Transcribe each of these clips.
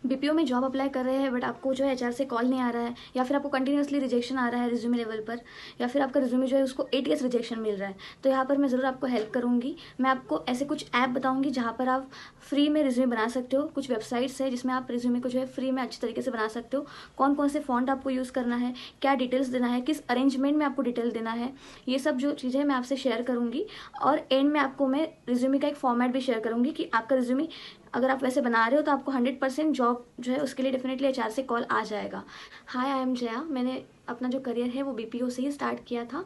BPO में job apply कर रहे हैं बट आपको जो है एचआर से कॉल नहीं आ रहा है, या फिर आपको कंटिन्यूसली रिजेक्शन आ रहा है रिज्यूमे लेवल पर, या फिर आपका रिज्यूमे जो है उसको ATS रिजेक्शन मिल रहा है, तो यहाँ पर मैं ज़रूर आपको हेल्प करूँगी। मैं आपको ऐसे कुछ ऐप बताऊँगी जहाँ पर आप फ्री में रिज्यूमे बना सकते हो। कुछ वेबसाइट्स है जिसमें आप रिज्यूमे को जो है फ्री में अच्छी तरीके से बना सकते हो। कौन कौन से फॉन्ट आपको यूज़ करना है, क्या डिटेल्स देना है, किस अरेंजमेंट में आपको डिटेल देना है, ये सब जो चीज़ें मैं आपसे शेयर करूँगी। और एंड में आपको मैं रिज्यूमे का एक फॉर्मेट भी शेयर करूँगी कि आपका रिज्यूमे अगर आप वैसे बना रहे हो तो आपको 100% जॉब जो है उसके लिए डेफिनेटली एचआर से कॉल आ जाएगा। हाय, आई एम जया। मैंने अपना जो करियर है वो बीपीओ से ही स्टार्ट किया था।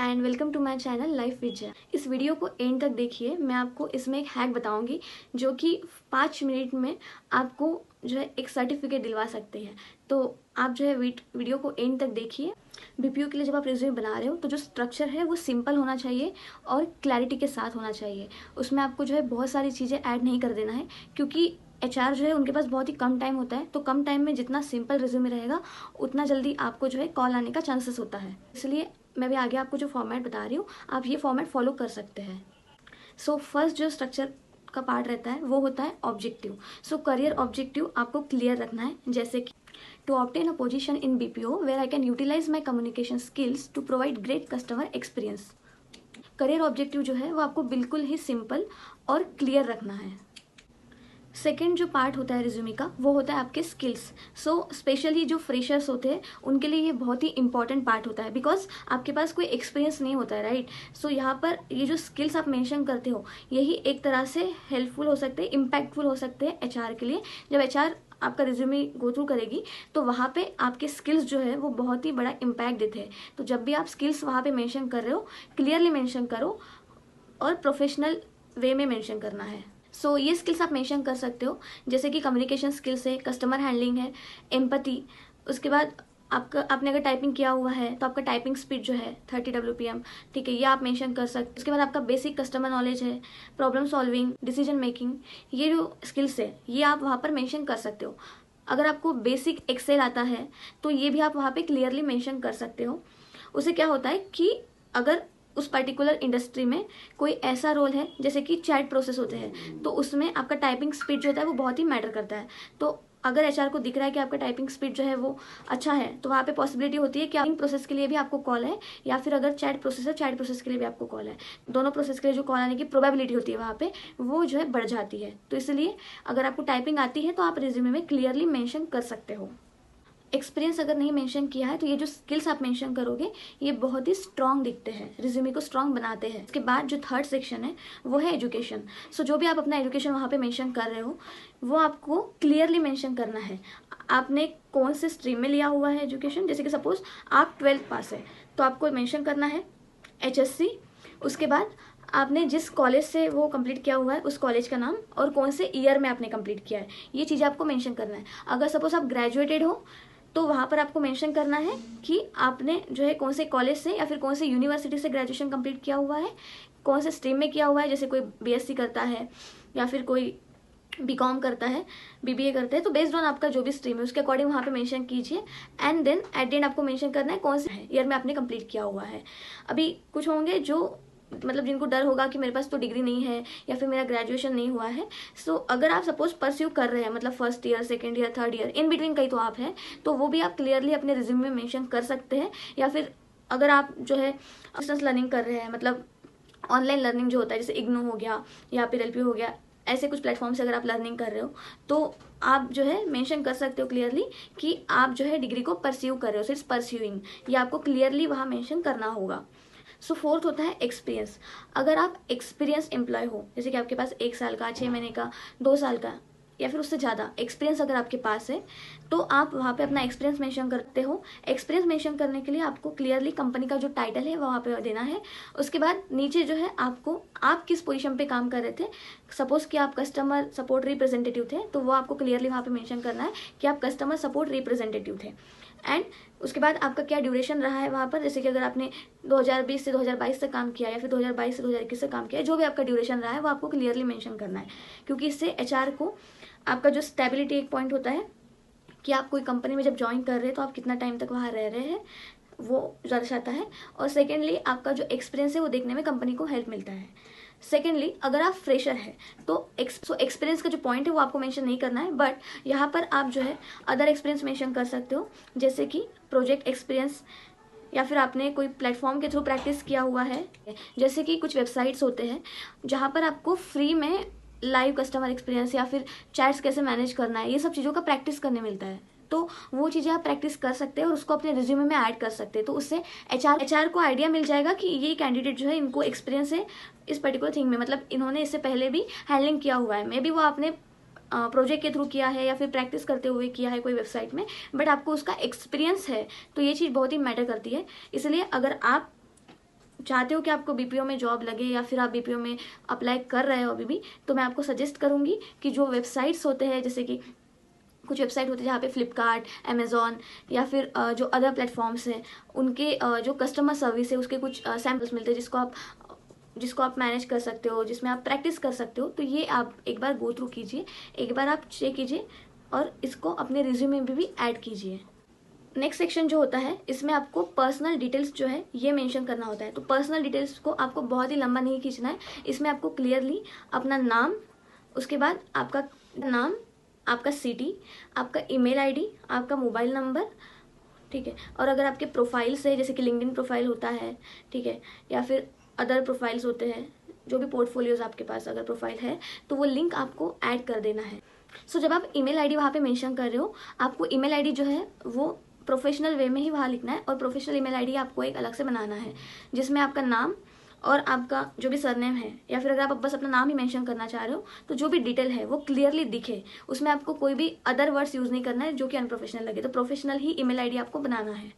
And welcome to my channel life with Jaya. इस वीडियो को एंड तक देखिए। मैं आपको इसमें एक हैक बताऊंगी जो कि 5 मिनट में आपको जो है एक सर्टिफिकेट दिलवा सकते हैं। तो आप जो है वीडियो को एंड तक देखिए। बीपीओ के लिए जब आप रिज्यूमे बना रहे हो तो जो स्ट्रक्चर है वो सिंपल होना चाहिए और क्लैरिटी के साथ होना चाहिए। उसमें आपको जो है बहुत सारी चीज़ें ऐड नहीं कर देना है, क्योंकि एचआर जो है उनके पास बहुत ही कम टाइम होता है। तो कम टाइम में जितना सिंपल रिज्यूमे रहेगा उतना जल्दी आपको जो है कॉल आने का चांसेस होता है। इसलिए मैं भी आगे आपको जो फॉर्मेट बता रही हूँ आप ये फॉर्मेट फॉलो कर सकते हैं। सो फर्स्ट जो स्ट्रक्चर का पार्ट रहता है वो होता है ऑब्जेक्टिव। सो करियर ऑब्जेक्टिव आपको क्लियर रखना है, जैसे कि to obtain a position in BPO where I can utilize my communication skills to provide great customer experience। Career objective जो है वो आपको बिल्कुल ही सिंपल और क्लियर रखना है। सेकेंड जो पार्ट होता है रिज्यूमे का वो होता है आपके स्किल्स। सो स्पेशली जो फ्रेशर्स होते हैं उनके लिए ये बहुत ही इंपॉर्टेंट पार्ट होता है, बिकॉज आपके पास कोई एक्सपीरियंस नहीं होता है, राइट। सो यहाँ पर ये जो स्किल्स आप मेंशन करते हो यही एक तरह से हेल्पफुल हो सकते हैं, इम्पैक्टफुल हो सकते हैं एचआर के लिए। जब एचआर आपका रिज्यूमे गो थ्रू करेगी तो वहाँ पे आपके स्किल्स जो है वो बहुत ही बड़ा इम्पैक्ट देते हैं। तो जब भी आप स्किल्स वहाँ पे मेंशन कर रहे हो क्लियरली मेंशन करो और प्रोफेशनल वे में मेंशन करना है। सो ये स्किल्स आप मेंशन कर सकते हो, जैसे कि कम्युनिकेशन स्किल्स है, कस्टमर हैंडलिंग है, एम्पैथी। उसके बाद आपने अगर टाइपिंग किया हुआ है तो आपका टाइपिंग स्पीड जो है 30 WPM, ठीक है, ये आप मेंशन कर सकते हो। उसके बाद आपका बेसिक कस्टमर नॉलेज है, प्रॉब्लम सॉल्विंग, डिसीजन मेकिंग, ये जो स्किल्स है ये आप वहाँ पर मेंशन कर सकते हो। अगर आपको बेसिक एक्सेल आता है तो ये भी आप वहाँ पे क्लियरली मेंशन कर सकते हो। उससे क्या होता है कि अगर उस पर्टिकुलर इंडस्ट्री में कोई ऐसा रोल है जैसे कि चैट प्रोसेस होते हैं तो उसमें आपका टाइपिंग स्पीड जो होता है वो बहुत ही मैटर करता है। तो अगर एचआर को दिख रहा है कि आपका टाइपिंग स्पीड जो है वो अच्छा है तो वहाँ पे पॉसिबिलिटी होती है कि टाइपिंग प्रोसेस के लिए भी आपको कॉल है, या फिर अगर चैट प्रोसेस है चैट प्रोसेस के लिए भी आपको कॉल है। दोनों प्रोसेस के लिए जो कॉल आने की प्रोबेबिलिटी होती है वहाँ पे वो जो है बढ़ जाती है। तो इसलिए अगर आपको टाइपिंग आती है तो आप रिज्यूमे में क्लियरली मेंशन कर सकते हो। एक्सपीरियंस अगर नहीं मेंशन किया है तो ये जो स्किल्स आप मेंशन करोगे ये बहुत ही स्ट्रांग दिखते हैं, रिज्यूमे को स्ट्रांग बनाते हैं। इसके बाद जो थर्ड सेक्शन है वो है एजुकेशन। सो जो भी आप अपना एजुकेशन वहाँ पे मेंशन कर रहे हो वो आपको क्लियरली मेंशन करना है। आपने कौन से स्ट्रीम में लिया हुआ है एजुकेशन, जैसे कि सपोज आप 12th पास है तो आपको मेंशन करना है HSC। उसके बाद आपने जिस कॉलेज से वो कंप्लीट किया हुआ है उस कॉलेज का नाम और कौन से ईयर में आपने कंप्लीट किया है, ये चीज़ें आपको मेंशन करना है। अगर सपोज आप ग्रेजुएटेड हो तो वहाँ पर आपको मेंशन करना है कि आपने जो है कौन से कॉलेज से या फिर कौन से यूनिवर्सिटी से ग्रेजुएशन कंप्लीट किया हुआ है, कौन से स्ट्रीम में किया हुआ है। जैसे कोई BSc करता है या फिर कोई BCom करता है, BBA करता है, तो बेस्ड ऑन आपका जो भी स्ट्रीम है उसके अकॉर्डिंग वहाँ पे मेंशन कीजिए। And then at the end आपको मेंशन करना है कौन से ईयर में आपने कंप्लीट किया हुआ है। अभी कुछ होंगे जो मतलब जिनको डर होगा कि मेरे पास तो डिग्री नहीं है या फिर मेरा ग्रेजुएशन नहीं हुआ है। सो अगर आप सपोज परस्यू कर रहे हैं मतलब first year, second year, third year, in between कहीं तो आप हैं, तो वो भी आप क्लियरली अपने रिज्यूमे में मेंशन कर सकते हैं। या फिर अगर आप जो है डिस्टेंस लर्निंग कर रहे हैं, मतलब ऑनलाइन लर्निंग जो होता है जैसे इग्नू हो गया या फिर LP हो गया, ऐसे कुछ प्लेटफॉर्म से अगर आप लर्निंग कर रहे हो तो आप जो है मेंशन कर सकते हो क्लियरली कि आप जो है डिग्री को परस्यू कर रहे हो, सिर्फ परस्यूइंग, ये आपको क्लियरली वहाँ मेंशन करना होगा। सो फोर्थ होता है एक्सपीरियंस। अगर आप एक्सपीरियंस एम्प्लॉय हो, जैसे कि आपके पास 1 साल का, 6 महीने का, 2 साल का या फिर उससे ज़्यादा एक्सपीरियंस अगर आपके पास है तो आप वहाँ पे अपना एक्सपीरियंस मेंशन करते हो। एक्सपीरियंस मेंशन करने के लिए आपको क्लियरली कंपनी का जो टाइटल है वहाँ पे देना है। उसके बाद नीचे जो है आपको आप किस पोजीशन पे काम कर रहे थे, सपोज कि आप कस्टमर सपोर्ट रिप्रेजेंटेटिव थे तो वो आपको क्लियरली वहाँ पे मेंशन करना है कि आप कस्टमर सपोर्ट रिप्रेजेंटेटिव थे। एंड उसके बाद आपका क्या ड्यूरेशन रहा है वहाँ पर, जैसे कि अगर आपने 2020 से 2022 तक काम किया या फिर 2022 से 2021 तक काम किया, जो भी आपका ड्यूरेशन रहा है वो आपको क्लियरली मेंशन करना है। क्योंकि इससे एचआर को आपका जो स्टेबिलिटी एक पॉइंट होता है कि आप कोई कंपनी में जब ज्वाइन कर रहे हैं तो आप कितना टाइम तक वहाँ रह रहे हैं वो दर्शाता है। और सेकेंडली आपका जो एक्सपीरियंस है वो देखने में कंपनी को हेल्प मिलता है। सेकेंडली, अगर आप फ्रेशर है तो एक्सपीरियंस का जो पॉइंट है वो आपको मेंशन नहीं करना है, बट यहाँ पर आप जो है अदर एक्सपीरियंस मेंशन कर सकते हो, जैसे कि प्रोजेक्ट एक्सपीरियंस, या फिर आपने कोई प्लेटफॉर्म के थ्रू प्रैक्टिस किया हुआ है। जैसे कि कुछ वेबसाइट्स होते हैं जहाँ पर आपको फ्री में लाइव कस्टमर एक्सपीरियंस या फिर चैट्स कैसे मैनेज करना है, ये सब चीज़ों का प्रैक्टिस करने मिलता है। तो वो चीज़ें आप प्रैक्टिस कर सकते हैं और उसको अपने रिज्यूमे में ऐड कर सकते हैं। तो उससे एचआर को आइडिया मिल जाएगा कि ये कैंडिडेट जो है इनको एक्सपीरियंस है इस पर्टिकुलर थिंग में, मतलब इन्होंने इससे पहले भी हैंडलिंग किया हुआ है। मे बी वो आपने प्रोजेक्ट के थ्रू किया है या फिर प्रैक्टिस करते हुए किया है कोई वेबसाइट में, बट आपको उसका एक्सपीरियंस है। तो ये चीज़ बहुत ही मैटर करती है। इसलिए अगर आप चाहते हो कि आपको बीपीओ में जॉब लगे या फिर आप बीपीओ में अप्लाई कर रहे हो अभी भी, तो मैं आपको सजेस्ट करूंगी कि जो वेबसाइट्स होते हैं, जैसे कि कुछ वेबसाइट होते हैं जहाँ पे फ्लिपकार्ट, अमेजोन या फिर जो अदर प्लेटफॉर्म्स हैं उनके जो कस्टमर सर्विस है उसके कुछ सैम्पल्स मिलते हैं जिसको आप मैनेज कर सकते हो, जिसमें आप प्रैक्टिस कर सकते हो। तो ये आप एक बार गो थ्रू कीजिए, एक बार आप चेक कीजिए और इसको अपने रिज्यूमे में भी ऐड कीजिए। नेक्स्ट सेक्शन जो होता है इसमें आपको पर्सनल डिटेल्स जो है ये मेंशन करना होता है। तो पर्सनल डिटेल्स को आपको बहुत ही लंबा नहीं खींचना है। इसमें आपको क्लियरली अपना नाम, उसके बाद आपका नाम, आपका सिटी, आपका ईमेल आईडी, आपका मोबाइल नंबर, ठीक है। और अगर आपके प्रोफाइल्स है, जैसे कि लिंक्डइन प्रोफाइल होता है, ठीक है, या फिर अदर प्रोफाइल्स होते हैं, जो भी पोर्टफोलियोज आपके पास अगर प्रोफाइल है तो वो लिंक आपको ऐड कर देना है। जब आप ईमेल आईडी वहाँ पे मेंशन कर रहे हो, आपको ईमेल आईडी जो है वो प्रोफेशनल वे में ही वहाँ लिखना है। और प्रोफेशनल ईमेल आईडी आपको एक अलग से बनाना है, जिसमें आपका नाम और आपका जो भी सरनेम है, या फिर अगर आप बस अपना नाम ही मेंशन करना चाह रहे हो तो जो भी डिटेल है वो क्लियरली दिखे। उसमें आपको कोई भी अदर वर्ड्स यूज़ नहीं करना है जो कि अनप्रोफेशनल लगे। तो प्रोफेशनल ही ईमेल आईडी आपको बनाना है।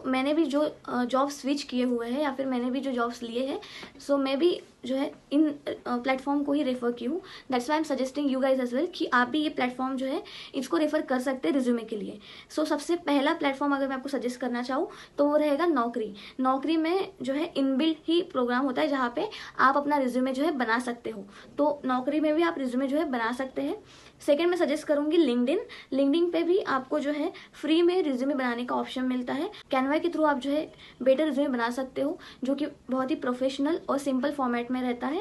मैंने भी जो जॉब स्विच किए हुए हैं या फिर मैंने भी जो जॉब्स लिए हैं, मैं भी जो है इन प्लेटफॉर्म को ही रेफर की हूँ। That's why I am suggesting you guys as well कि आप भी ये प्लेटफॉर्म जो है इसको रेफर कर सकते हैं रिज्यूमे के लिए। सबसे पहला प्लेटफॉर्म अगर मैं आपको सजेस्ट करना चाहूँ तो वो रहेगा नौकरी। नौकरी में जो है इनबिल्ट ही प्रोग्राम होता है जहाँ पे आप अपना रिज्यूमे जो है बना सकते हो। तो नौकरी में भी आप रिज्यूमे जो है बना सकते हैं। सेकेंड मैं सजेस्ट करूंगी लिंक्डइन पे भी आपको जो है फ्री में रिज्यूमे बनाने का ऑप्शन मिलता है। कैनवा के थ्रू आप जो है बेटर रिज्यूमे बना सकते हो, जो कि बहुत ही प्रोफेशनल और सिंपल फॉर्मेट में रहता है।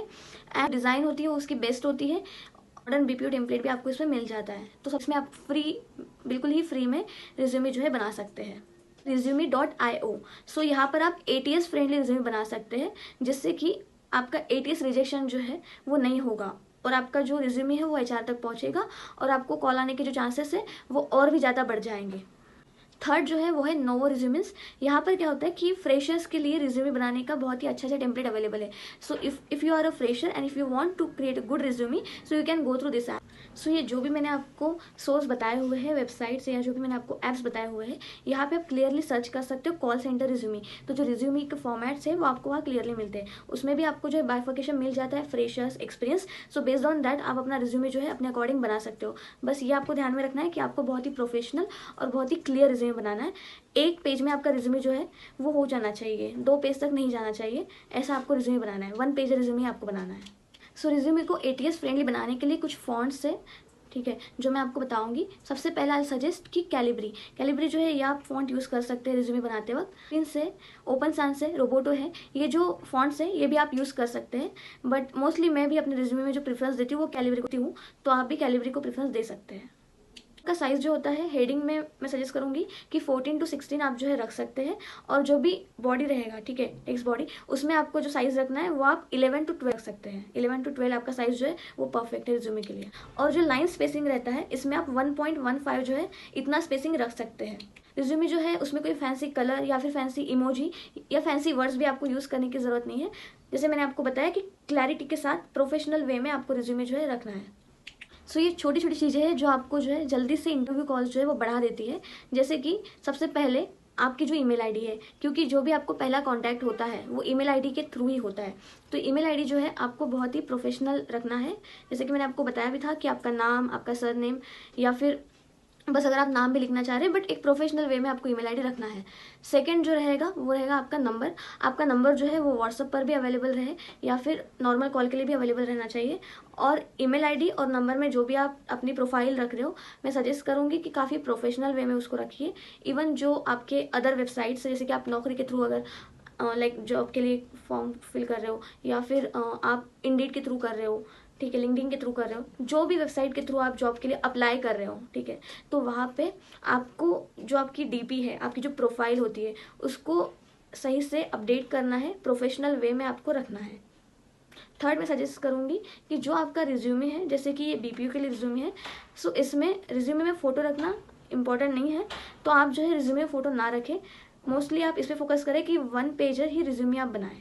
एंड डिज़ाइन होती है उसकी बेस्ट होती है। मॉडर्न बीपीओ टेम्पलेट भी आपको इसमें मिल जाता है। तो इसमें आप बिल्कुल ही फ्री में रिज्यूमे जो है बना सकते हैं। resume.io। यहाँ पर आप ATS फ्रेंडली रिज्यूमे बना सकते हैं, जिससे कि आपका ATS रिजेक्शन जो है वो नहीं होगा और आपका जो रिज्यूमे है वो HR तक पहुंचेगा और आपको कॉल आने के जो चांसेस है वो और भी ज़्यादा बढ़ जाएंगे। थर्ड जो है वो है नोवो रिज्यूमेस। यहाँ पर क्या होता है कि फ्रेशर्स के लिए रिज्यूमे बनाने का बहुत ही अच्छा टेम्पलेट अवेलेबल है। If you are a fresher and if you want to create a good resume, you can go through this app. ये जो भी मैंने आपको सोर्स बताए हुए हैं वेबसाइट से, या जो भी मैंने आपको ऐप्स बताए हुए हैं, यहाँ पे आप क्लियरली सर्च कर सकते हो कॉल सेंटर रिज्यूमे। तो जो रिज्यूमे के फॉर्मेट्स है वो आपको वहाँ क्लियरली मिलते हैं। उसमें भी आपको जो है बाइफर्केशन मिल जाता है, freshers, experience. Based on that आप अपना रिज्यूमे जो है अपने अकॉर्डिंग बना सकते हो। बस ये आपको ध्यान में रखना है कि आपको बहुत ही प्रोफेशनल और बहुत ही क्लियर रिज्यूमे बनाना है। एक पेज में आपका रिज्यूमे जो है वो हो जाना चाहिए, 2 पेज तक नहीं जाना चाहिए। ऐसा आपको रिज्यूमे बनाना है, 1 पेज रिज्यूमे आपको बनाना है। रिज्यूमे को ATS फ्रेंडली बनाने के लिए कुछ फॉन्ट्स है, ठीक है, जो मैं आपको बताऊंगी। सबसे पहला आई सजेस्ट कि कैलिब्री जो है ये आप फॉन्ट यूज़ कर सकते हैं रिज्यूमे बनाते वक्त। इनसे ओपन साइंस है, रोबोटो है, ये जो फॉन्ट्स है ये भी आप यूज़ कर सकते हैं। बट मोस्टली मैं भी अपने रिज्यूमे में जो प्रेफरेंस देती हूँ वो कैलिब्री को हूँ, तो आप भी कैलिब्री को प्रेफरेंस दे सकते हैं। का साइज़ जो होता है हेडिंग में मैं सजेस्ट करूंगी कि 14 to 16 आप जो है रख सकते हैं। और जो भी बॉडी रहेगा, ठीक है, टेक्स्ट बॉडी, उसमें आपको जो साइज़ रखना है वो आप 11 to 12 रख सकते हैं। 11 to 12 आपका साइज़ जो है वो परफेक्ट है रिज्यूमे के लिए। और जो लाइन स्पेसिंग रहता है इसमें आप 1.15 जो है इतना स्पेसिंग रख सकते हैं। रिज्यूमे जो है उसमें कोई फैंसी कलर या फिर फैंसी इमोजी या फैंसी वर्ड्स भी आपको यूज़ करने की ज़रूरत नहीं है। जैसे मैंने आपको बताया कि क्लैरिटी के साथ प्रोफेशनल वे में आपको रिज्यूमे जो है रखना है। ये छोटी छोटी चीज़ें हैं जो आपको जो है जल्दी से इंटरव्यू कॉल्स जो है वो बढ़ा देती है। जैसे कि सबसे पहले आपकी जो ईमेल आईडी है, क्योंकि जो भी आपको पहला कांटेक्ट होता है वो ईमेल आईडी के थ्रू ही होता है। तो ईमेल आईडी जो है आपको बहुत ही प्रोफेशनल रखना है। जैसे कि मैंने आपको बताया भी था कि आपका नाम, आपका सरनेम, या फिर बस अगर आप नाम भी लिखना चाह रहे हैं, बट एक प्रोफेशनल वे में आपको ईमेल आईडी रखना है। सेकंड जो रहेगा वो रहेगा आपका नंबर। आपका नंबर जो है वो व्हाट्सएप पर भी अवेलेबल रहे या फिर नॉर्मल कॉल के लिए भी अवेलेबल रहना चाहिए। और ईमेल आईडी और नंबर में जो भी आप अपनी प्रोफाइल रख रहे हो, मैं सजेस्ट करूंगी कि काफ़ी प्रोफेशनल वे में उसको रखिए। इवन जो आपके अदर वेबसाइट्स, जैसे कि आप नौकरी के थ्रू अगर लाइक जॉब के लिए फॉर्म फिल कर रहे हो, या फिर आप इंडीड के थ्रू कर रहे हो, ठीक है, लिंक्डइन के थ्रू कर रहे हो, जो भी वेबसाइट के थ्रू आप जॉब के लिए अप्लाई कर रहे हो, ठीक है, तो वहाँ पे आपको जो आपकी डीपी है, आपकी जो प्रोफाइल होती है, उसको सही से अपडेट करना है, प्रोफेशनल वे में आपको रखना है। थर्ड मैं सजेस्ट करूँगी कि जो आपका रिज्यूमे है, जैसे कि ये बीपीओ के लिए रिज्यूमे है, सो इसमें रिज्यूमे में फ़ोटो रखना इंपॉर्टेंट नहीं है, तो आप जो है रिज्यूमे में फ़ोटो ना रखें, मोस्टली आप इस पर फोकस करें कि 1 पेजर ही रिज्यूमे आप बनाएं।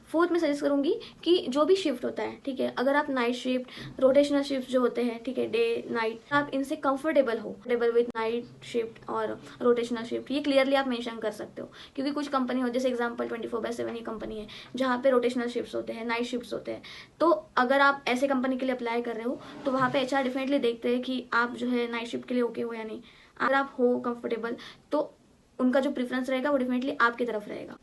फोर्थ मैं सजेस्ट करूँगी कि जो भी शिफ्ट होता है, ठीक है, अगर आप नाइट शिफ्ट, रोटेशनल शिफ्ट जो होते हैं, ठीक है, डे नाइट, आप इनसे कंफर्टेबल विद नाइट शिफ्ट और रोटेशनल शिफ्ट, ये क्लियरली आप मेंशन कर सकते हो, क्योंकि कुछ कंपनी हो, जैसे एग्जांपल 24/7 ही कंपनी है जहाँ पे रोटेशनल शिफ्ट्स होते हैं, नाइट शिफ्ट्स होते हैं, तो अगर आप ऐसे कंपनी के लिए अप्लाई कर रहे हो तो वहाँ पे एचआर डेफिनेटली देखते हैं कि आप जो है नाइट शिफ्ट के लिए ओके हो या नहीं। अगर आप हो कंफर्टेबल तो उनका जो प्रेफरेंस रहेगा वो डेफिनेटली आपकी तरफ रहेगा।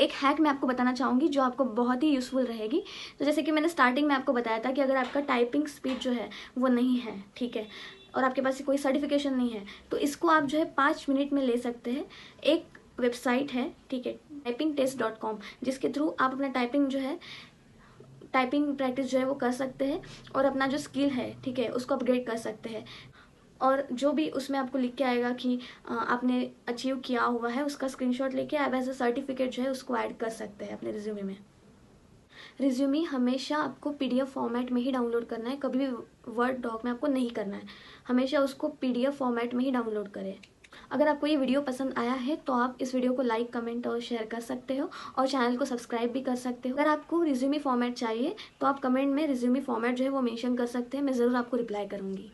एक हैक मैं आपको बताना चाहूँगी जो आपको बहुत ही यूज़फुल रहेगी। तो जैसे कि मैंने स्टार्टिंग में आपको बताया था कि अगर आपका टाइपिंग स्पीड जो है वो नहीं है, ठीक है, और आपके पास कोई सर्टिफिकेशन नहीं है, तो इसको आप जो है 5 मिनट में ले सकते हैं। एक वेबसाइट है, ठीक है, typingtest.com, जिसके थ्रू आप अपना टाइपिंग प्रैक्टिस जो है वो कर सकते हैं और अपना जो स्किल है, ठीक है, उसको अपग्रेड कर सकते हैं। और जो भी उसमें आपको लिख के आएगा कि आपने अचीव किया हुआ है, उसका स्क्रीनशॉट लेके आप एज अ सर्टिफिकेट जो है उसको ऐड कर सकते हैं अपने रिज्यूमे में। रिज्यूमे हमेशा आपको पीडीएफ फॉर्मेट में ही डाउनलोड करना है, कभी भी वर्ड डॉक में आपको नहीं करना है, हमेशा उसको पीडीएफ फॉर्मेट में ही डाउनलोड करें। अगर आपको ये वीडियो पसंद आया है तो आप इस वीडियो को लाइक, कमेंट और शेयर कर सकते हो, और चैनल को सब्सक्राइब भी कर सकते हो। अगर आपको रिज्यूमे फॉर्मेट चाहिए तो आप कमेंट में रिज्यूमे फॉर्मेट जो है वो मेंशन कर सकते हैं, मैं ज़रूर आपको रिप्लाई करूँगी।